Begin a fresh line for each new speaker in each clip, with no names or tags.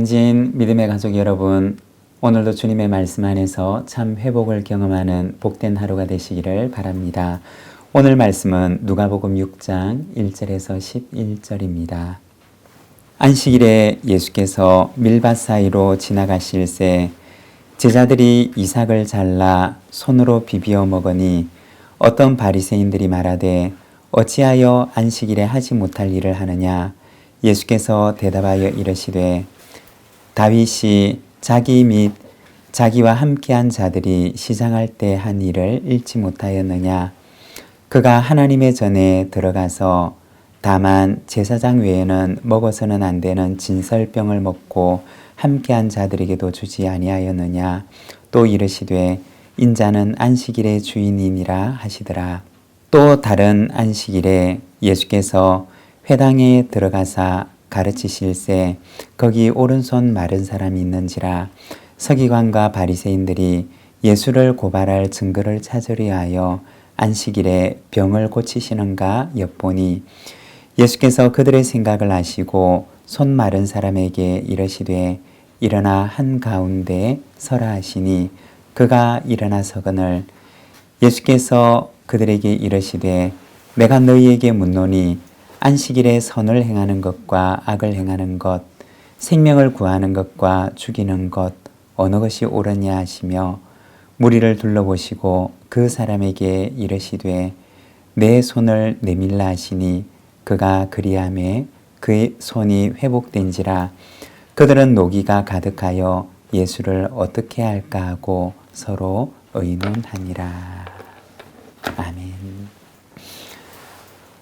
귀한 믿음의 가족 여러분, 오늘도 주님의 말씀 안에서 참 회복을 경험하는 복된 하루가 되시기를 바랍니다. 오늘 말씀은 누가복음 6장 1절에서 11절입니다. 안식일에 예수께서 밀밭 사이로 지나가실새 제자들이 이삭을 잘라 손으로 비비어 먹으니 어떤 바리새인들이 말하되 어찌하여 안식일에 하지 못할 일을 하느냐. 예수께서 대답하여 이르시되 다윗이 자기 및 자기와 함께한 자들이 시장할 때 한 일을 잃지 못하였느냐. 그가 하나님의 전에 들어가서 다만 제사장 외에는 먹어서는 안 되는 진설병을 먹고 함께한 자들에게도 주지 아니하였느냐. 또 이르시되 인자는 안식일의 주인이니라 하시더라. 또 다른 안식일에 예수께서 회당에 들어가사 가르치실새 거기 오른손 마른 사람이 있는지라. 서기관과 바리새인들이 예수를 고발할 증거를 찾으려 하여 안식일에 병을 고치시는가 엿보니 예수께서 그들의 생각을 아시고 손 마른 사람에게 이르시되 일어나 한가운데 서라 하시니 그가 일어나 서거늘. 예수께서 그들에게 이르시되 내가 너희에게 묻노니 안식일에 선을 행하는 것과 악을 행하는 것, 생명을 구하는 것과 죽이는 것 어느 것이 옳으냐 하시며 무리를 둘러보시고 그 사람에게 이르시되 내 손을 내밀라 하시니 그가 그리하매 그의 손이 회복된지라. 그들은 노기가 가득하여 예수를 어떻게 할까 하고 서로 의논하니라. 아멘.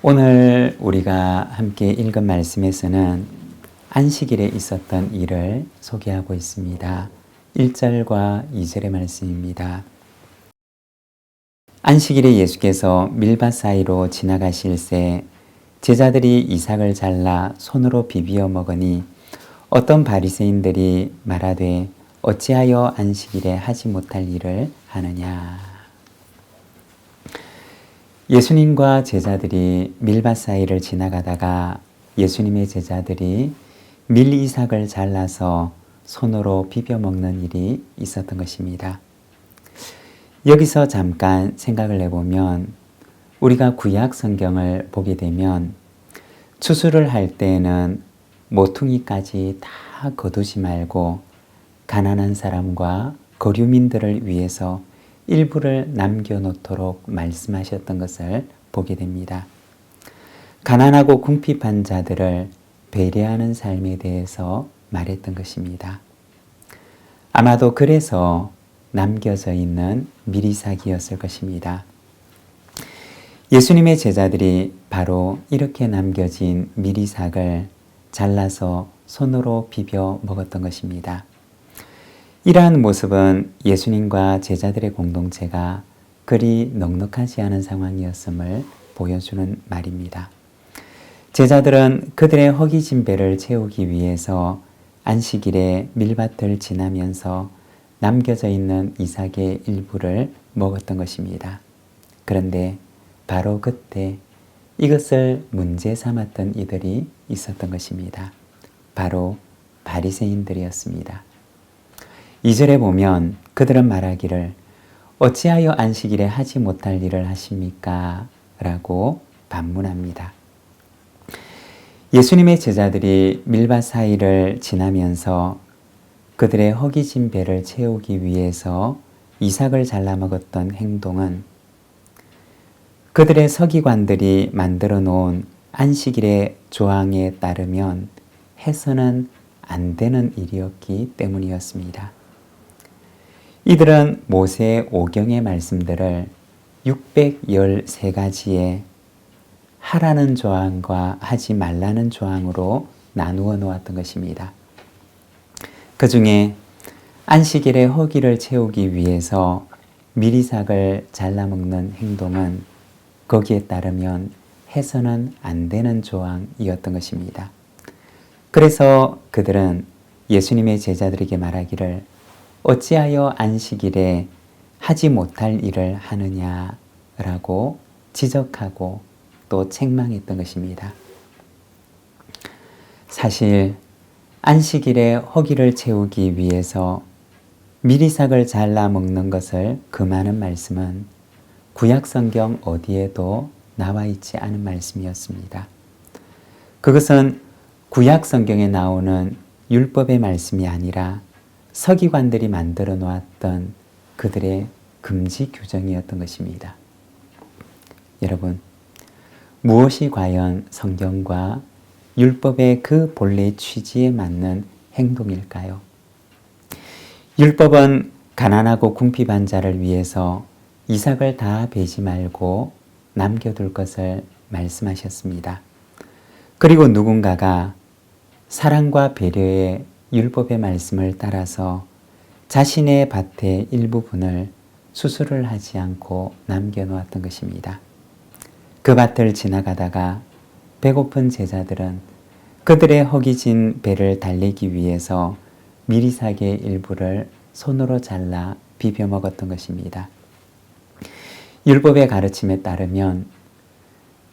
오늘 우리가 함께 읽은 말씀에서는 안식일에 있었던 일을 소개하고 있습니다. 1절과 2절의 말씀입니다. 안식일에 예수께서 밀밭 사이로 지나가실새 제자들이 이삭을 잘라 손으로 비비어 먹으니 어떤 바리새인들이 말하되 어찌하여 안식일에 하지 못할 일을 하느냐. 예수님과 제자들이 밀밭 사이를 지나가다가 예수님의 제자들이 밀 이삭을 잘라서 손으로 비벼 먹는 일이 있었던 것입니다. 여기서 잠깐 생각을 해보면 우리가 구약 성경을 보게 되면 추수를 할 때에는 모퉁이까지 다 거두지 말고 가난한 사람과 거류민들을 위해서 일부를 남겨놓도록 말씀하셨던 것을 보게 됩니다. 가난하고 궁핍한 자들을 배려하는 삶에 대해서 말했던 것입니다. 아마도 그래서 남겨져 있는 밀이삭이었을 것입니다. 예수님의 제자들이 바로 이렇게 남겨진 밀이삭을 잘라서 손으로 비벼 먹었던 것입니다. 이러한 모습은 예수님과 제자들의 공동체가 그리 넉넉하지 않은 상황이었음을 보여주는 말입니다. 제자들은 그들의 허기진 배를 채우기 위해서 안식일에 밀밭을 지나면서 남겨져 있는 이삭의 일부를 먹었던 것입니다. 그런데 바로 그때 이것을 문제 삼았던 이들이 있었던 것입니다. 바로 바리새인들이었습니다. 2절에 보면 그들은 말하기를 어찌하여 안식일에 하지 못할 일을 하십니까? 라고 반문합니다. 예수님의 제자들이 밀밭 사이를 지나면서 그들의 허기진 배를 채우기 위해서 이삭을 잘라 먹었던 행동은 그들의 서기관들이 만들어 놓은 안식일의 조항에 따르면 해서는 안 되는 일이었기 때문이었습니다. 이들은 모세의 오경의 말씀들을 613가지의 하라는 조항과 하지 말라는 조항으로 나누어 놓았던 것입니다. 그 중에 안식일의 허기를 채우기 위해서 밀이삭을 잘라먹는 행동은 거기에 따르면 해서는 안 되는 조항이었던 것입니다. 그래서 그들은 예수님의 제자들에게 말하기를 어찌하여 안식일에 하지 못할 일을 하느냐라고 지적하고 또 책망했던 것입니다. 사실 안식일에 허기를 채우기 위해서 미리삭을 잘라 먹는 것을 금하는 말씀은 구약 성경 어디에도 나와 있지 않은 말씀이었습니다. 그것은 구약 성경에 나오는 율법의 말씀이 아니라 서기관들이 만들어 놓았던 그들의 금지 규정이었던 것입니다. 여러분, 무엇이 과연 성경과 율법의 그 본래의 취지에 맞는 행동일까요? 율법은 가난하고 궁핍한 자를 위해서 이삭을 다 베지 말고 남겨둘 것을 말씀하셨습니다. 그리고 누군가가 사랑과 배려의 율법의 말씀을 따라서 자신의 밭의 일부분을 수술을 하지 않고 남겨놓았던 것입니다. 그 밭을 지나가다가 배고픈 제자들은 그들의 허기진 배를 달래기 위해서 미리삭의 일부를 손으로 잘라 비벼 먹었던 것입니다. 율법의 가르침에 따르면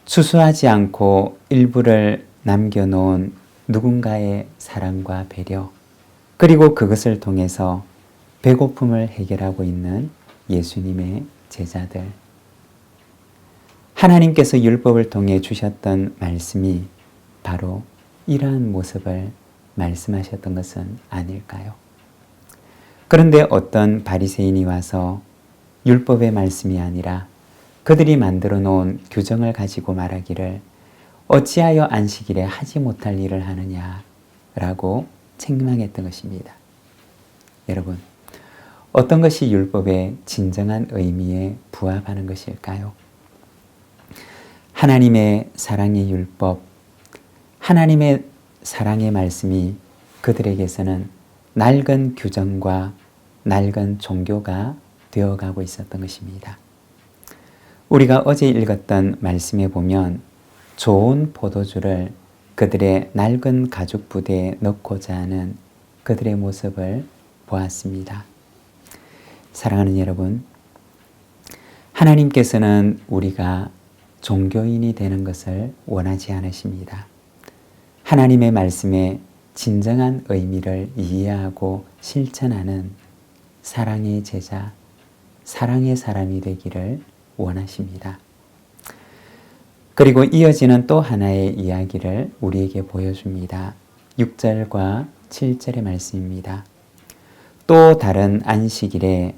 추수하지 않고 일부를 남겨놓은 누군가의 사랑과 배려, 그리고 그것을 통해서 배고픔을 해결하고 있는 예수님의 제자들. 하나님께서 율법을 통해 주셨던 말씀이 바로 이러한 모습을 말씀하셨던 것은 아닐까요? 그런데 어떤 바리새인이 와서 율법의 말씀이 아니라 그들이 만들어 놓은 규정을 가지고 말하기를 어찌하여 안식일에 하지 못할 일을 하느냐라고 책망했던 것입니다. 여러분, 어떤 것이 율법의 진정한 의미에 부합하는 것일까요? 하나님의 사랑의 율법, 하나님의 사랑의 말씀이 그들에게서는 낡은 규정과 낡은 종교가 되어가고 있었던 것입니다. 우리가 어제 읽었던 말씀에 보면 좋은 포도주를 그들의 낡은 가죽 부대에 넣고자 하는 그들의 모습을 보았습니다. 사랑하는 여러분, 하나님께서는 우리가 종교인이 되는 것을 원하지 않으십니다. 하나님의 말씀의 진정한 의미를 이해하고 실천하는 사랑의 제자, 사랑의 사람이 되기를 원하십니다. 그리고 이어지는 또 하나의 이야기를 우리에게 보여줍니다. 6절과 7절의 말씀입니다. 또 다른 안식일에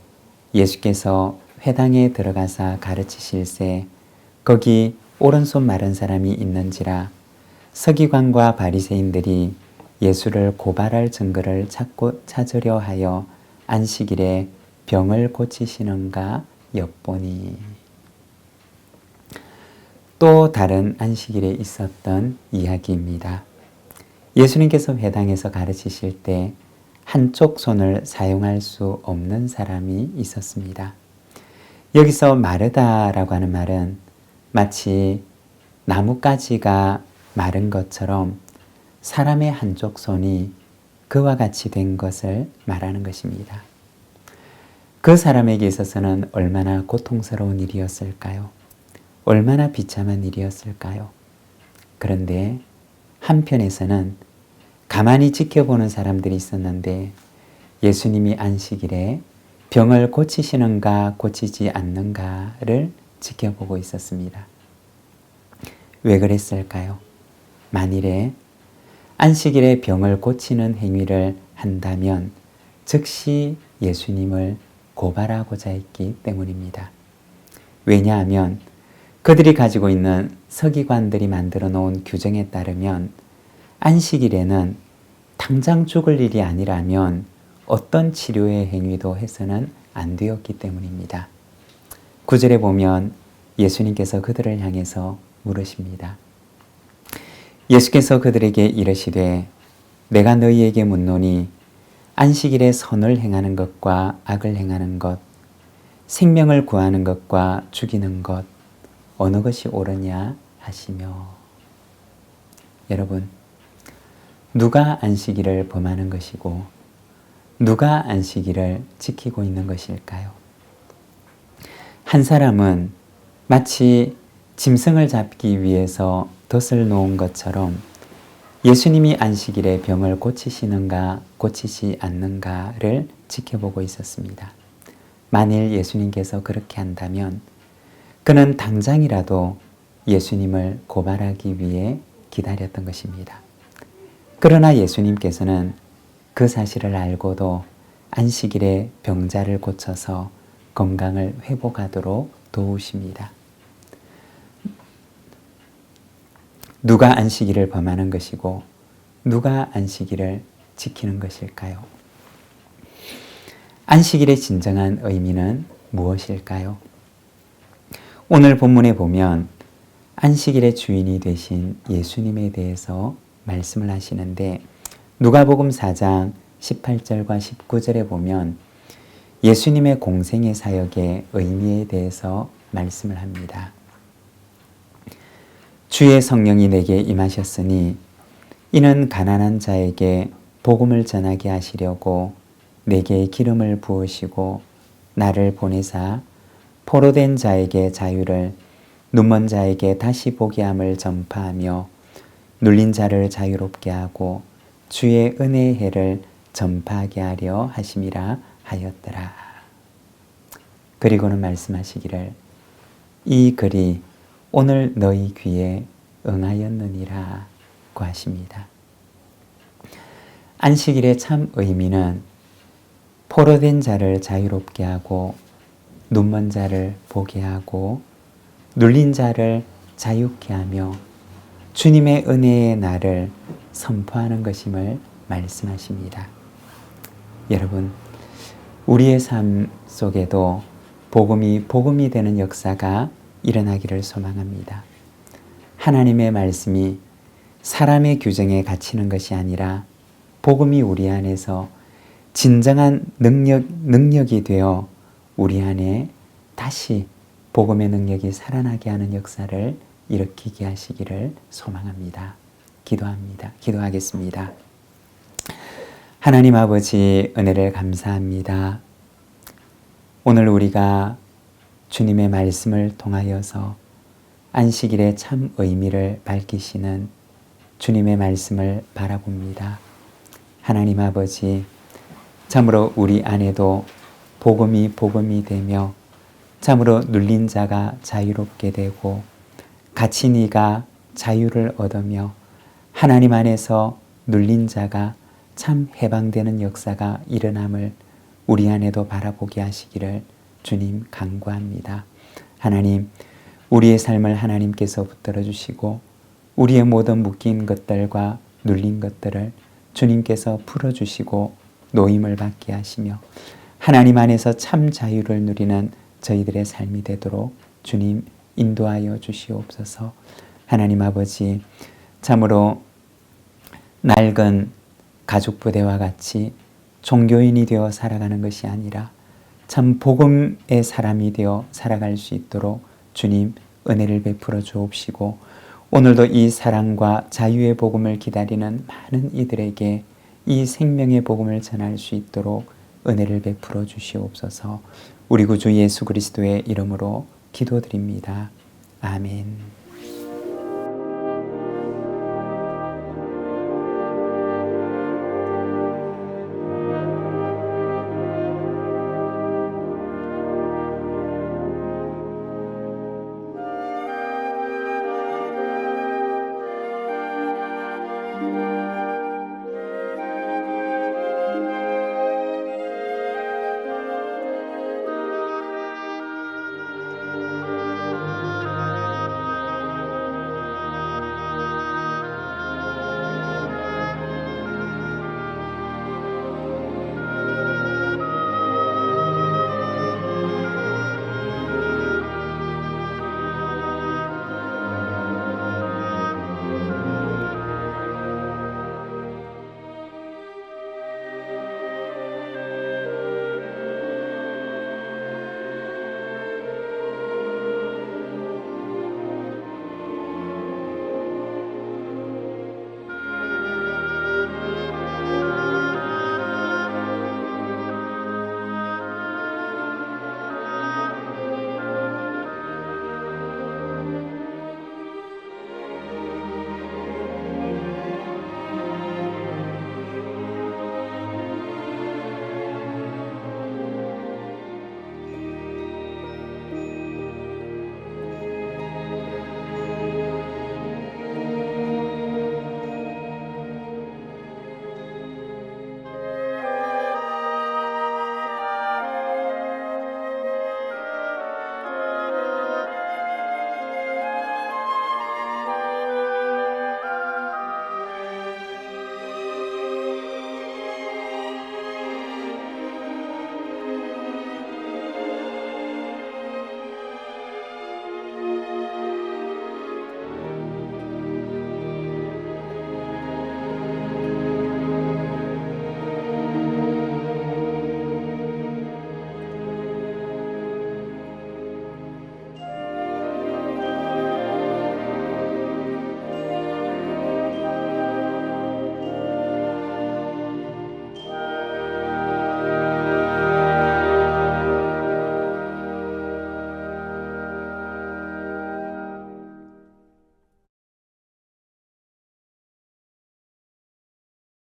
예수께서 회당에 들어가사 가르치실세 거기 오른손 마른 사람이 있는지라 서기관과 바리새인들이 예수를 고발할 증거를 찾으려 하여 안식일에 병을 고치시는가 엿보니. 또 다른 안식일에 있었던 이야기입니다. 예수님께서 회당에서 가르치실 때 한쪽 손을 사용할 수 없는 사람이 있었습니다. 여기서 마르다라고 하는 말은 마치 나뭇가지가 마른 것처럼 사람의 한쪽 손이 그와 같이 된 것을 말하는 것입니다. 그 사람에게 있어서는 얼마나 고통스러운 일이었을까요? 얼마나 비참한 일이었을까요? 그런데 한편에서는 가만히 지켜보는 사람들이 있었는데 예수님이 안식일에 병을 고치시는가 고치지 않는가를 지켜보고 있었습니다. 왜 그랬을까요? 만일에 안식일에 병을 고치는 행위를 한다면 즉시 예수님을 고발하고자 했기 때문입니다. 왜냐하면 그들이 가지고 있는 서기관들이 만들어 놓은 규정에 따르면 안식일에는 당장 죽을 일이 아니라면 어떤 치료의 행위도 해서는 안 되었기 때문입니다. 9절에 보면 예수님께서 그들을 향해서 물으십니다. 예수께서 그들에게 이르시되 내가 너희에게 묻노니 안식일에 선을 행하는 것과 악을 행하는 것, 생명을 구하는 것과 죽이는 것 어느 것이 옳으냐 하시며. 여러분, 누가 안식일을 범하는 것이고 누가 안식일을 지키고 있는 것일까요? 한 사람은 마치 짐승을 잡기 위해서 덫을 놓은 것처럼 예수님이 안식일에 병을 고치시는가 고치지 않는가를 지켜보고 있었습니다. 만일 예수님께서 그렇게 한다면 그는 당장이라도 예수님을 고발하기 위해 기다렸던 것입니다. 그러나 예수님께서는 그 사실을 알고도 안식일에 병자를 고쳐서 건강을 회복하도록 도우십니다. 누가 안식일을 범하는 것이고 누가 안식일을 지키는 것일까요? 안식일의 진정한 의미는 무엇일까요? 오늘 본문에 보면 안식일의 주인이 되신 예수님에 대해서 말씀을 하시는데 누가복음 4장 18절과 19절에 보면 예수님의 공생의 사역의 의미에 대해서 말씀을 합니다. 주의 성령이 내게 임하셨으니 이는 가난한 자에게 복음을 전하게 하시려고 내게 기름을 부으시고 나를 보내사 포로된 자에게 자유를 눈먼 자에게 다시 보게 함을 전파하며 눌린 자를 자유롭게 하고 주의 은혜의 해를 전파하게 하려 하심이라 하였더라. 그리고는 말씀하시기를 이 글이 오늘 너희 귀에 응하였느니라 고 하십니다. 안식일의 참 의미는 포로된 자를 자유롭게 하고 눈먼 자를 보게 하고 눌린 자를 자유케 하며 주님의 은혜의 날을 선포하는 것임을 말씀하십니다. 여러분, 우리의 삶 속에도 복음이 되는 역사가 일어나기를 소망합니다. 하나님의 말씀이 사람의 규정에 갇히는 것이 아니라 복음이 우리 안에서 진정한 능력이 되어 우리 안에 다시 복음의 능력이 살아나게 하는 역사를 일으키게 하시기를 소망합니다. 기도하겠습니다. 하나님 아버지 은혜를 감사합니다. 오늘 우리가 주님의 말씀을 통하여서 안식일의 참 의미를 밝히시는 주님의 말씀을 바라봅니다. 하나님 아버지, 참으로 우리 안에도 복음이 되며 참으로 눌린 자가 자유롭게 되고 갇힌 이가 자유를 얻으며 하나님 안에서 눌린 자가 참 해방되는 역사가 일어남을 우리 안에도 바라보게 하시기를 주님 간구합니다. 하나님, 우리의 삶을 하나님께서 붙들어 주시고 우리의 모든 묶인 것들과 눌린 것들을 주님께서 풀어주시고 노임을 받게 하시며 하나님 안에서 참 자유를 누리는 저희들의 삶이 되도록 주님 인도하여 주시옵소서. 하나님 아버지, 참으로 낡은 가족부대와 같이 종교인이 되어 살아가는 것이 아니라 참 복음의 사람이 되어 살아갈 수 있도록 주님 은혜를 베풀어 주옵시고 오늘도 이 사랑과 자유의 복음을 기다리는 많은 이들에게 이 생명의 복음을 전할 수 있도록 은혜를 베풀어 주시옵소서. 우리 구주 예수 그리스도의 이름으로 기도드립니다. 아멘.